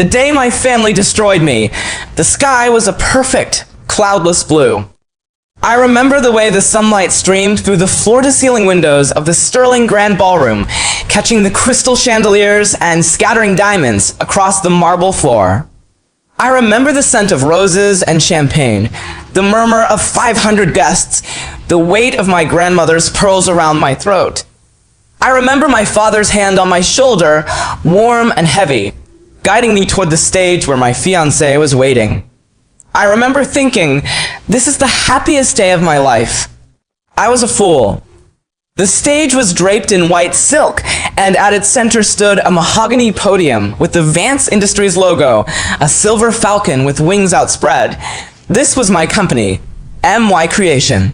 The day my family destroyed me, the sky was a perfect, cloudless blue. I remember the way the sunlight streamed through the floor-to-ceiling windows of the Sterling Grand Ballroom, catching the crystal chandeliers and scattering diamonds across the marble floor. I remember the scent of roses and champagne, the murmur of 500 guests, the weight of my grandmother's pearls around my throat. I remember my father's hand on my shoulder, warm and heavy, guiding me toward the stage where my fiancée was waiting. I remember thinking, this is the happiest day of my life. I was a fool. The stage was draped in white silk, and at its center stood a mahogany podium with the Vance Industries logo, a silver falcon with wings outspread. This was my company, MY Creation.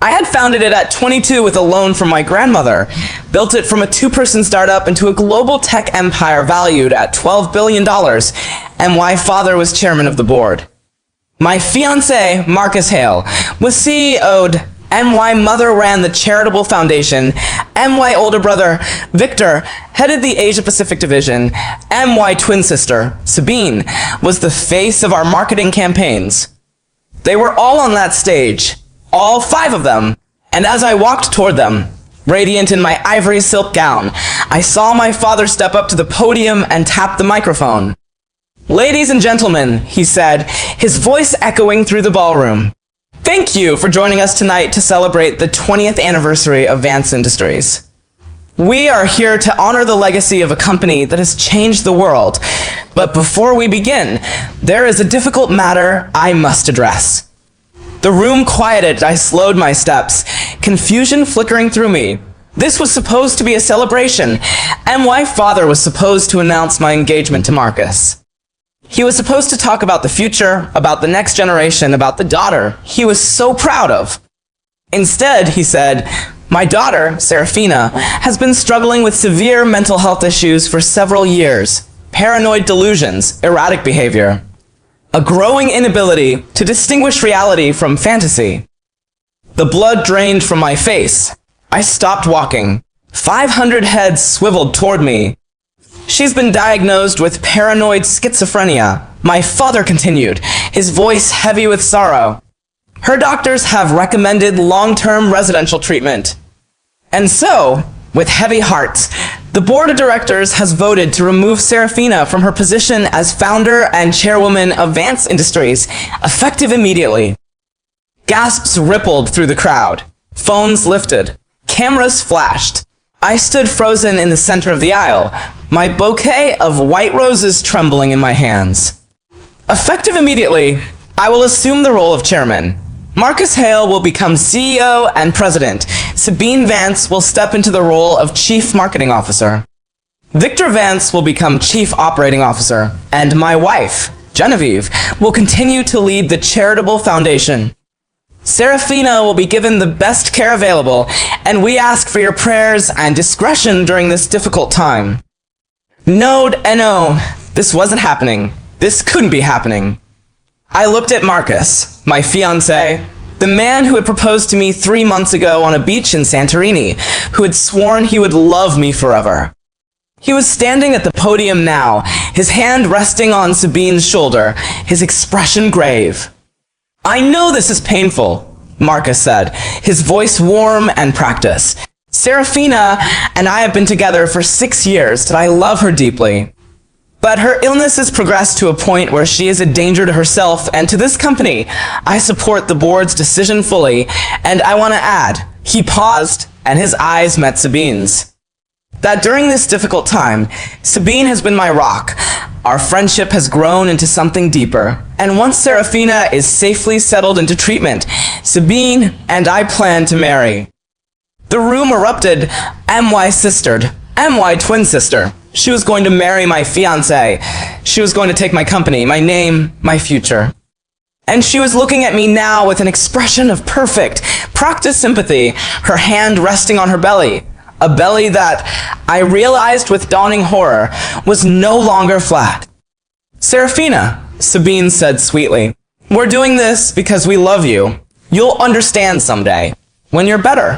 I had founded it at 22 with a loan from my grandmother, built it from a two-person startup into a global tech empire valued at $12 billion, and my father was chairman of the board. My fiancé, Marcus Hale, was CEO'd. MY mother ran the charitable foundation. MY older brother, Victor, headed the Asia-Pacific division. MY twin sister, Sabine, was the face of our marketing campaigns. They were all on that stage, all 5 of them, and as I walked toward them, radiant in my ivory silk gown, I saw my father step up to the podium and tap the microphone. "Ladies and gentlemen," he said, his voice echoing through the ballroom. "Thank you for joining us tonight to celebrate the 20th anniversary of Vance Industries. We are here to honor the legacy of a company that has changed the world. But before we begin, there is a difficult matter I must address." The room quieted. I slowed my steps, confusion flickering through me. This was supposed to be a celebration, and my father was supposed to announce my engagement to Marcus. He was supposed to talk about the future, about the next generation, about the daughter he was so proud of. Instead, he said, "My daughter, Serafina, has been struggling with severe mental health issues for several years. Paranoid delusions, erratic behavior, a growing inability to distinguish reality from fantasy." The blood drained from my face. I stopped walking. 500 heads swiveled toward me. "She's been diagnosed with paranoid schizophrenia," my father continued, his voice heavy with sorrow. "Her doctors have recommended long-term residential treatment." And so, with heavy hearts, the board of directors has voted to remove Serafina from her position as founder and chairwoman of Vance Industries, effective immediately. Gasps rippled through the crowd. Phones lifted. Cameras flashed. I stood frozen in the center of the aisle, my bouquet of white roses trembling in my hands. Effective immediately, I will assume the role of chairman. Marcus Hale will become CEO and president. Sabine Vance will step into the role of chief marketing officer. Victor Vance will become chief operating officer. And my wife, Genevieve, will continue to lead the charitable foundation. Serafina will be given the best care available, and we ask for your prayers and discretion during this difficult time. No, this wasn't happening. This couldn't be happening. I looked at Marcus, my fiancé, the man who had proposed to me 3 months ago on a beach in Santorini, who had sworn he would love me forever. He was standing at the podium now, his hand resting on Sabine's shoulder, his expression grave. "I know this is painful," Marcus said, his voice warm and practiced. "Serafina and I have been together for 6 years, and I love her deeply. But her illness has progressed to a point where she is a danger to herself and to this company. I support the board's decision fully, and I want to add," he paused, and his eyes met Sabine's, "that during this difficult time, Sabine has been my rock. Our friendship has grown into something deeper, and once Serafina is safely settled into treatment, Sabine and I plan to marry." The room erupted. MY sistered. MY twin sister. She was going to marry my fiancé. She was going to take my company, my name, my future. And she was looking at me now with an expression of perfect, practiced sympathy, her hand resting on her belly. A belly that, I realized with dawning horror, was no longer flat. "Serafina," Sabine said sweetly, "we're doing this because we love you. You'll understand someday, when you're better."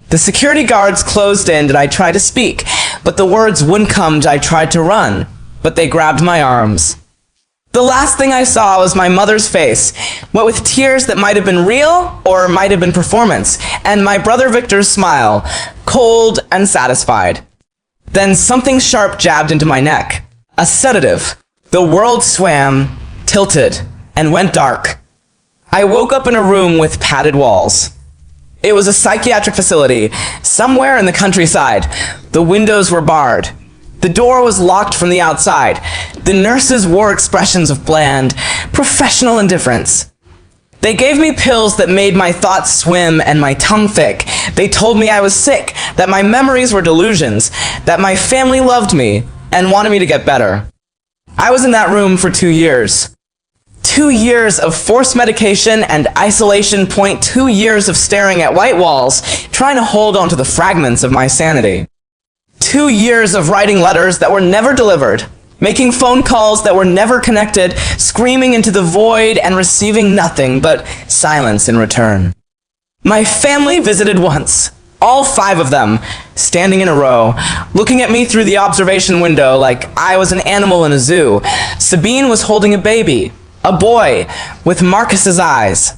The security guards closed in and I tried to speak, but the words wouldn't come and I tried to run. but they grabbed my arms. The last thing I saw was my mother's face, what with tears that might have been real or might have been performance, and my brother Victor's smile, cold and satisfied. Then something sharp jabbed into my neck. A sedative. The world swam, tilted, and went dark. I woke up in a room with padded walls. It was a psychiatric facility, somewhere in the countryside. The windows were barred. The door was locked from the outside. The nurses wore expressions of bland, professional indifference. They gave me pills that made my thoughts swim and my tongue thick. They told me I was sick, that my memories were delusions, that my family loved me and wanted me to get better. I was in that room for 2 years. 2 years of forced medication and isolation. 2 years of staring at white walls, trying to hold on to the fragments of my sanity. 2 years of writing letters that were never delivered, making phone calls that were never connected, screaming into the void and receiving nothing but silence in return. My family visited once, all 5 of them, standing in a row, looking at me through the observation window like I was an animal in a zoo. Sabine was holding a baby, a boy, with Marcus's eyes.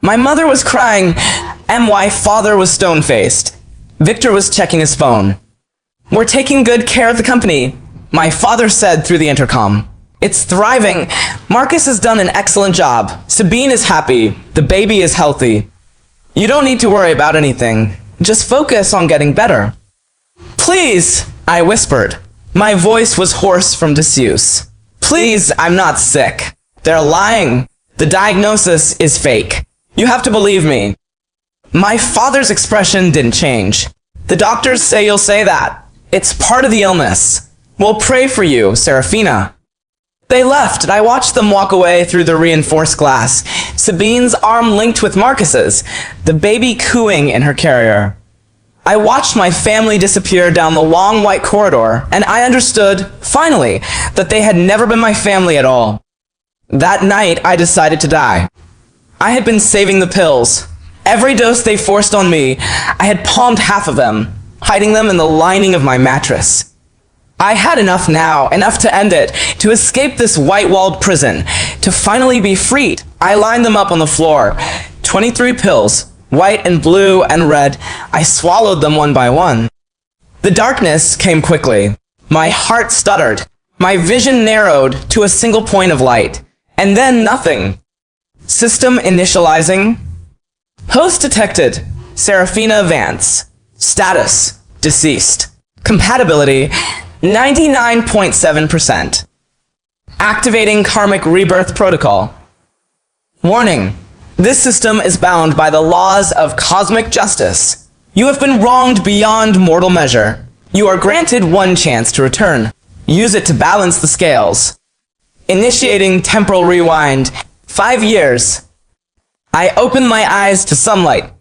My mother was crying, and my father was stone-faced. Victor was checking his phone. "We're taking good care of the company," my father said through the intercom. "It's thriving. Marcus has done an excellent job. Sabine is happy. The baby is healthy. You don't need to worry about anything. Just focus on getting better." "Please," I whispered. My voice was hoarse from disuse. "Please, I'm not sick. They're lying. The diagnosis is fake. You have to believe me." My father's expression didn't change. "The doctors say you'll say that. It's part of the illness. We'll pray for you, Serafina." They left, and I watched them walk away through the reinforced glass, Sabine's arm linked with Marcus's, the baby cooing in her carrier. I watched my family disappear down the long white corridor, and I understood, finally, that they had never been my family at all. That night, I decided to die. I had been saving the pills. Every dose they forced on me, I had palmed half of them, hiding them in the lining of my mattress. I had enough now, enough to end it, to escape this white-walled prison, to finally be freed. I lined them up on the floor. 23 pills, white and blue and red. I swallowed them one by one. The darkness came quickly. My heart stuttered. My vision narrowed to a single point of light. And then nothing. System initializing. Host detected. Serafina Vance. Status. Deceased. Compatibility. 99.7%. Activating Karmic Rebirth Protocol. Warning. This system is bound by the laws of cosmic justice. You have been wronged beyond mortal measure. You are granted one chance to return. Use it to balance the scales. Initiating temporal rewind. 5 years. I open my eyes to sunlight.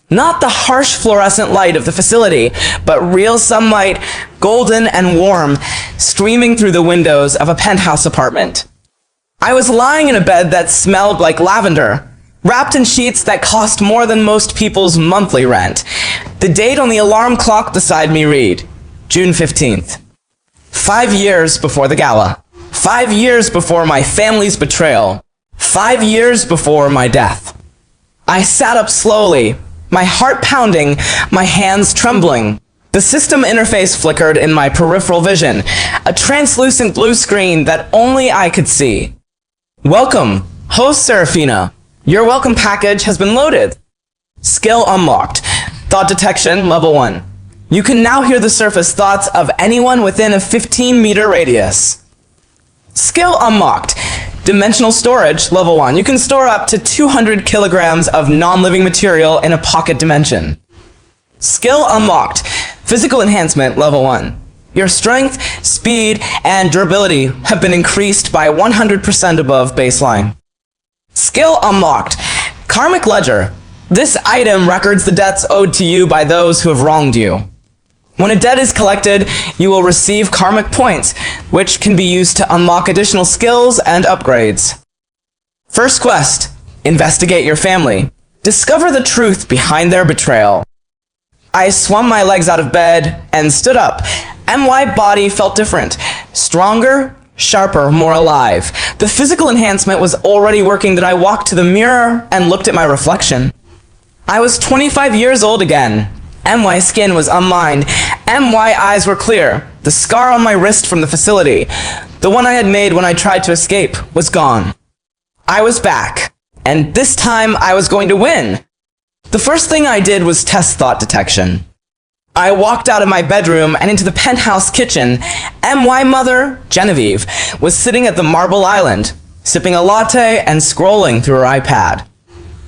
Not the harsh fluorescent light of the facility, but real sunlight, golden and warm, streaming through the windows of a penthouse apartment. I was lying in a bed that smelled like lavender, wrapped in sheets that cost more than most people's monthly rent. The date on the alarm clock beside me read, June 15th. 5 years before the gala. 5 years before my family's betrayal. 5 years before my death. I sat up slowly, my heart pounding, my hands trembling. The system interface flickered in my peripheral vision, a translucent blue screen that only I could see. Welcome, host Serafina. Your welcome package has been loaded. Skill unlocked. Thought detection, level 1. You can now hear the surface thoughts of anyone within a 15-meter radius. Skill unlocked. Dimensional storage, level 1. You can store up to 200 kilograms of non-living material in a pocket dimension. Skill unlocked. Physical enhancement, level 1. Your strength, speed, and durability have been increased by 100% above baseline. Skill unlocked. Karmic Ledger. This item records the debts owed to you by those who have wronged you. When a debt is collected, you will receive karmic points, which can be used to unlock additional skills and upgrades. First quest. Investigate your family. Discover the truth behind their betrayal. I swung my legs out of bed and stood up, and my body felt different. Stronger, sharper, more alive. The physical enhancement was already working that I walked to the mirror and looked at my reflection. I was 25 years old again. MY skin was unlined. MY eyes were clear. The scar on my wrist from the facility, the one I had made when I tried to escape, was gone. I was back, and this time I was going to win. The first thing I did was test thought detection. I walked out of my bedroom and into the penthouse kitchen. MY mother, Genevieve, was sitting at the marble island, sipping a latte and scrolling through her iPad.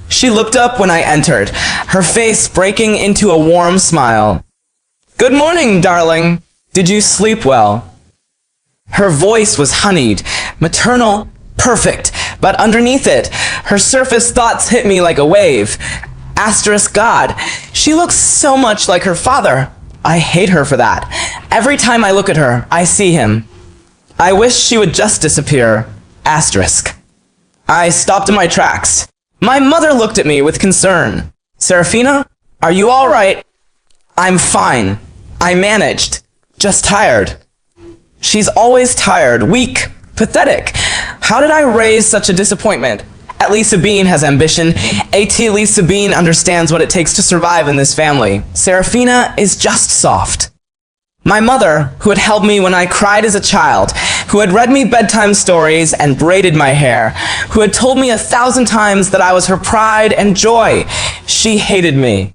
She looked up when I entered, her face breaking into a warm smile. "Good morning, darling. Did you sleep well?" Her voice was honeyed, maternal, perfect, but underneath it, her surface thoughts hit me like a wave. Asterisk God, she looks so much like her father. I hate her for that. Every time I look at her, I see him. I wish she would just disappear. Asterisk. I stopped in my tracks. My mother looked at me with concern. "Serafina, are you all right?" "I'm fine. I managed. Just tired." She's always tired, weak, pathetic. How did I raise such a disappointment? At least Sabine has ambition. At least Sabine understands what it takes to survive in this family. Serafina is just soft. My mother, who had held me when I cried as a child, who had read me bedtime stories and braided my hair, who had told me 1,000 times that I was her pride and joy, she hated me.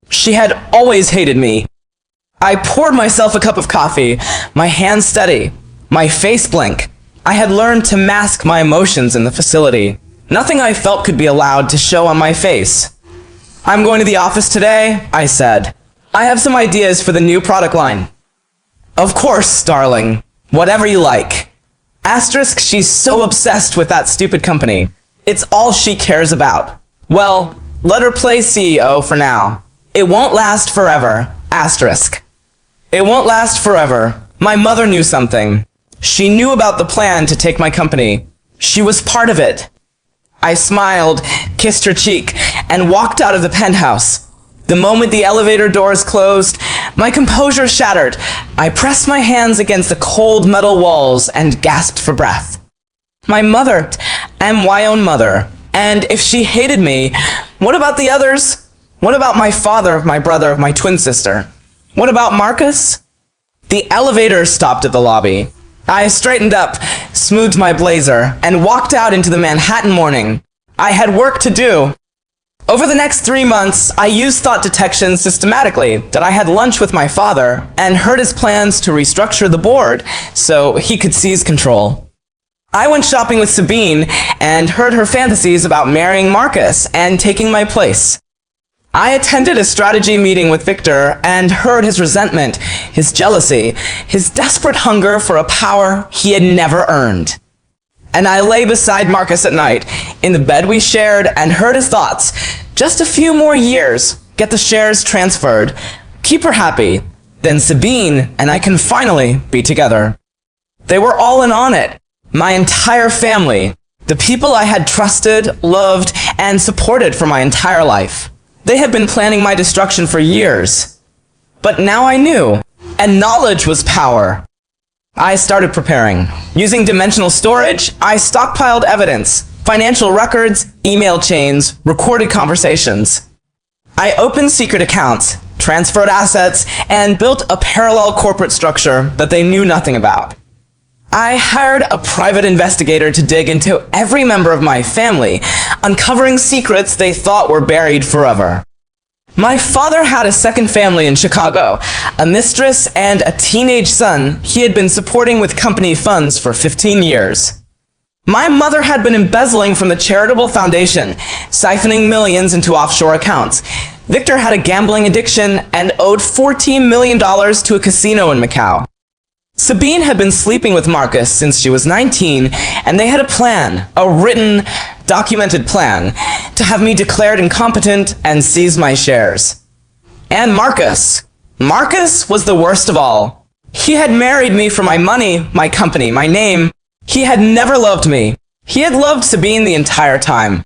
She had always hated me. I poured myself a cup of coffee, my hands steady, my face blank. I had learned to mask my emotions in the facility. Nothing I felt could be allowed to show on my face. "I'm going to the office today," I said. "I have some ideas for the new product line." "Of course, darling. Whatever you like." Asterisk, she's so obsessed with that stupid company. It's all she cares about. Well, let her play CEO for now. It won't last forever. Asterisk. It won't last forever. My mother knew something. She knew about the plan to take my company. She was part of it. I smiled, kissed her cheek, and walked out of the penthouse. The moment the elevator doors closed, my composure shattered. I pressed my hands against the cold metal walls and gasped for breath. My mother, my own mother. And if she hated me, what about the others? What about my father, my brother, my twin sister? What about Marcus? The elevator stopped at the lobby. I straightened up, smoothed my blazer, and walked out into the Manhattan morning. I had work to do. Over the next 3 months, I used thought detection systematically, that I had lunch with my father, and heard his plans to restructure the board so he could seize control. I went shopping with Sabine, and heard her fantasies about marrying Marcus and taking my place. I attended a strategy meeting with Victor and heard his resentment, his jealousy, his desperate hunger for a power he had never earned. And I lay beside Marcus at night, in the bed we shared, and heard his thoughts. Just a few more years, get the shares transferred, keep her happy, then Sabine and I can finally be together. They were all in on it, my entire family, the people I had trusted, loved, and supported for my entire life. They had been planning my destruction for years. But now I knew, and knowledge was power. I started preparing. Using dimensional storage, I stockpiled evidence, financial records, email chains, recorded conversations. I opened secret accounts, transferred assets, and built a parallel corporate structure that they knew nothing about. I hired a private investigator to dig into every member of my family, uncovering secrets they thought were buried forever. My father had a second family in Chicago, a mistress and a teenage son he had been supporting with company funds for 15 years. My mother had been embezzling from the charitable foundation, siphoning millions into offshore accounts. Victor had a gambling addiction and owed $14 million to a casino in Macau. Sabine had been sleeping with Marcus since she was 19, and they had a plan, a written, documented plan, to have me declared incompetent and seize my shares. And Marcus. Marcus was the worst of all. He had married me for my money, my company, my name. He had never loved me. He had loved Sabine the entire time.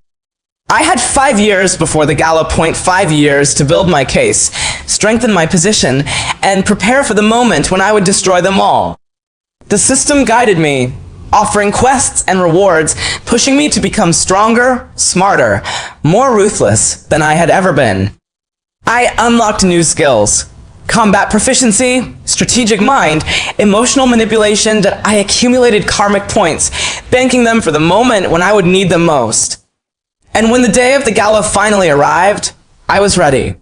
I had 5 years before the gala point, 5 years to build my case, strengthen my position, and prepare for the moment when I would destroy them all. The system guided me, offering quests and rewards, pushing me to become stronger, smarter, more ruthless than I had ever been. I unlocked new skills: combat proficiency, strategic mind, emotional manipulation that I accumulated karmic points, banking them for the moment when I would need them most. And when the day of the gala finally arrived, I was ready.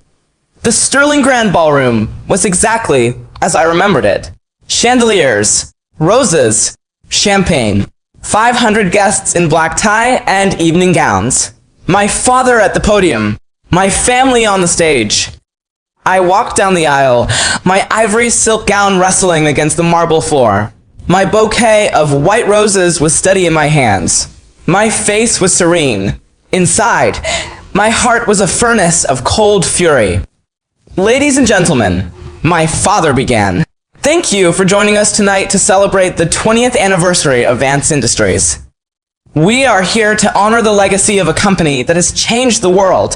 The Sterling Grand Ballroom was exactly as I remembered it. Chandeliers, roses, champagne, 500 guests in black tie and evening gowns. My father at the podium, my family on the stage. I walked down the aisle, my ivory silk gown rustling against the marble floor. My bouquet of white roses was steady in my hands. My face was serene. Inside, my heart was a furnace of cold fury. Ladies and gentlemen, my father began. Thank you for joining us tonight to celebrate the 20th anniversary of Vance Industries. We are here to honor the legacy of a company that has changed the world.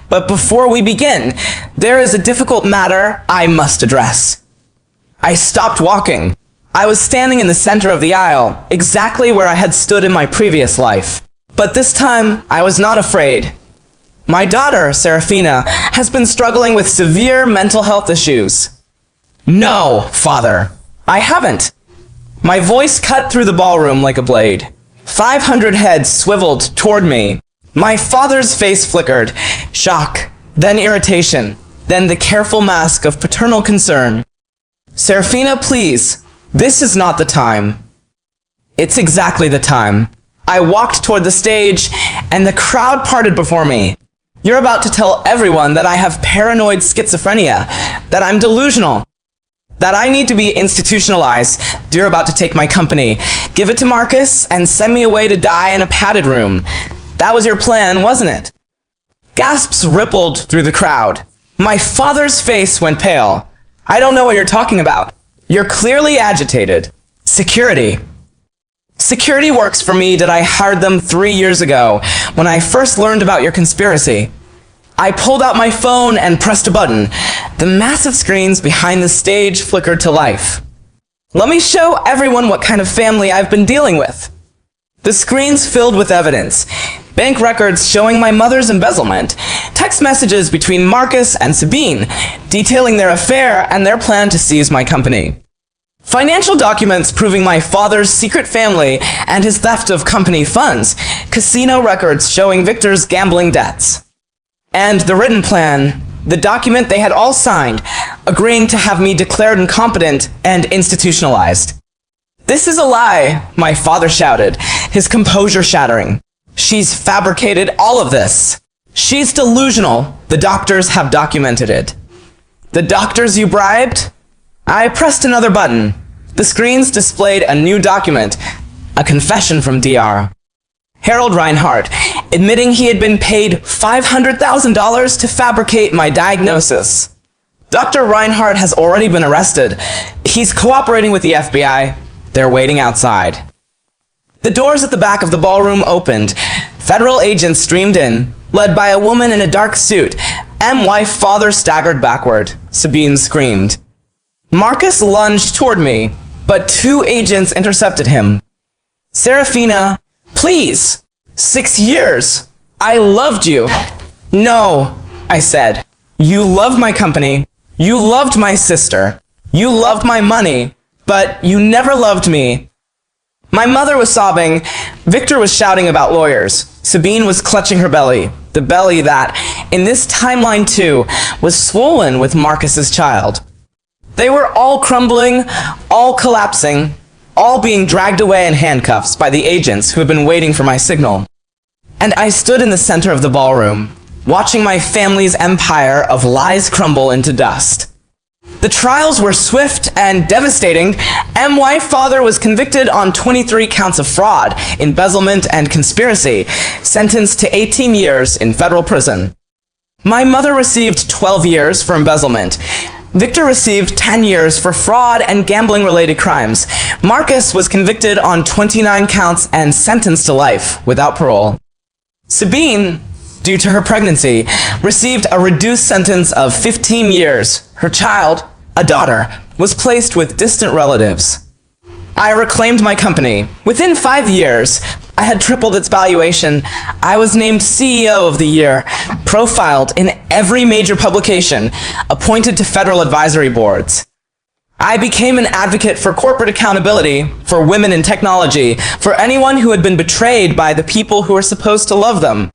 But before we begin, there is a difficult matter I must address. I stopped walking. I was standing in the center of the aisle, exactly where I had stood in my previous life. But this time, I was not afraid. My daughter, Serafina, has been struggling with severe mental health issues. No, Father, I haven't. My voice cut through the ballroom like a blade. 500 heads swiveled toward me. My father's face flickered. Shock, then irritation, then the careful mask of paternal concern. Serafina, please, this is not the time. It's exactly the time. I walked toward the stage, and the crowd parted before me. You're about to tell everyone that I have paranoid schizophrenia, that I'm delusional, that I need to be institutionalized. You're about to take my company, give it to Marcus, and send me away to die in a padded room. That was your plan, wasn't it? Gasps rippled through the crowd. My father's face went pale. I don't know what you're talking about. You're clearly agitated. Security. Security works for me that I hired them 3 years ago, when I first learned about your conspiracy. I pulled out my phone and pressed a button. The massive screens behind the stage flickered to life. Let me show everyone what kind of family I've been dealing with. The screens filled with evidence. Bank records showing my mother's embezzlement. Text messages between Marcus and Sabine, detailing their affair and their plan to seize my company. Financial documents proving my father's secret family and his theft of company funds. Casino records showing Victor's gambling debts. And the written plan, the document they had all signed, agreeing to have me declared incompetent and institutionalized. This is a lie, my father shouted, his composure shattering. She's fabricated all of this. She's delusional. The doctors have documented it. The doctors you bribed? I pressed another button. The screens displayed a new document, a confession from DR. Harold Reinhardt, admitting he had been paid $500,000 to fabricate my diagnosis. Dr. Reinhardt has already been arrested. He's cooperating with the FBI. They're waiting outside. The doors at the back of the ballroom opened. Federal agents streamed in, led by a woman in a dark suit. My father staggered backward. Sabine screamed. Marcus lunged toward me, but 2 agents intercepted him. Serafina, please. 6 years. I loved you. No, I said. You loved my company. You loved my sister. You loved my money, but you never loved me. My mother was sobbing. Victor was shouting about lawyers. Sabine was clutching her belly, the belly that, in this timeline too, was swollen with Marcus's child. They were all crumbling, all collapsing, all being dragged away in handcuffs by the agents who had been waiting for my signal. And I stood in the center of the ballroom, watching my family's empire of lies crumble into dust. The trials were swift and devastating. My father was convicted on 23 counts of fraud, embezzlement, and conspiracy, sentenced to 18 years in federal prison. My mother received 12 years for embezzlement. Victor received 10 years for fraud and gambling-related crimes. Marcus was convicted on 29 counts and sentenced to life without parole. Sabine, due to her pregnancy, received a reduced sentence of 15 years. Her child, a daughter, was placed with distant relatives. I reclaimed my company. Within 5 years, I had tripled its valuation. I was named CEO of the year, profiled in every major publication, appointed to federal advisory boards. I became an advocate for corporate accountability, for women in technology, for anyone who had been betrayed by the people who were supposed to love them.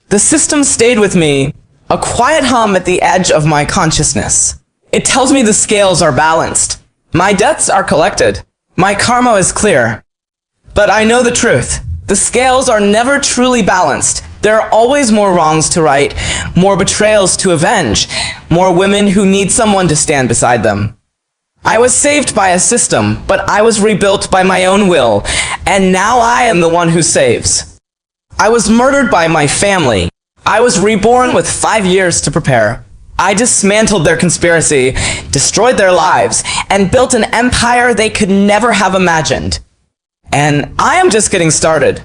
The system stayed with me, a quiet hum at the edge of my consciousness. It tells me the scales are balanced. My debts are collected. My karma is clear. But I know the truth. The scales are never truly balanced. There are always more wrongs to right, more betrayals to avenge, more women who need someone to stand beside them. I was saved by a system, but I was rebuilt by my own will, and now I am the one who saves. I was murdered by my family. I was reborn with 5 years to prepare. I dismantled their conspiracy, destroyed their lives, and built an empire they could never have imagined. And I am just getting started.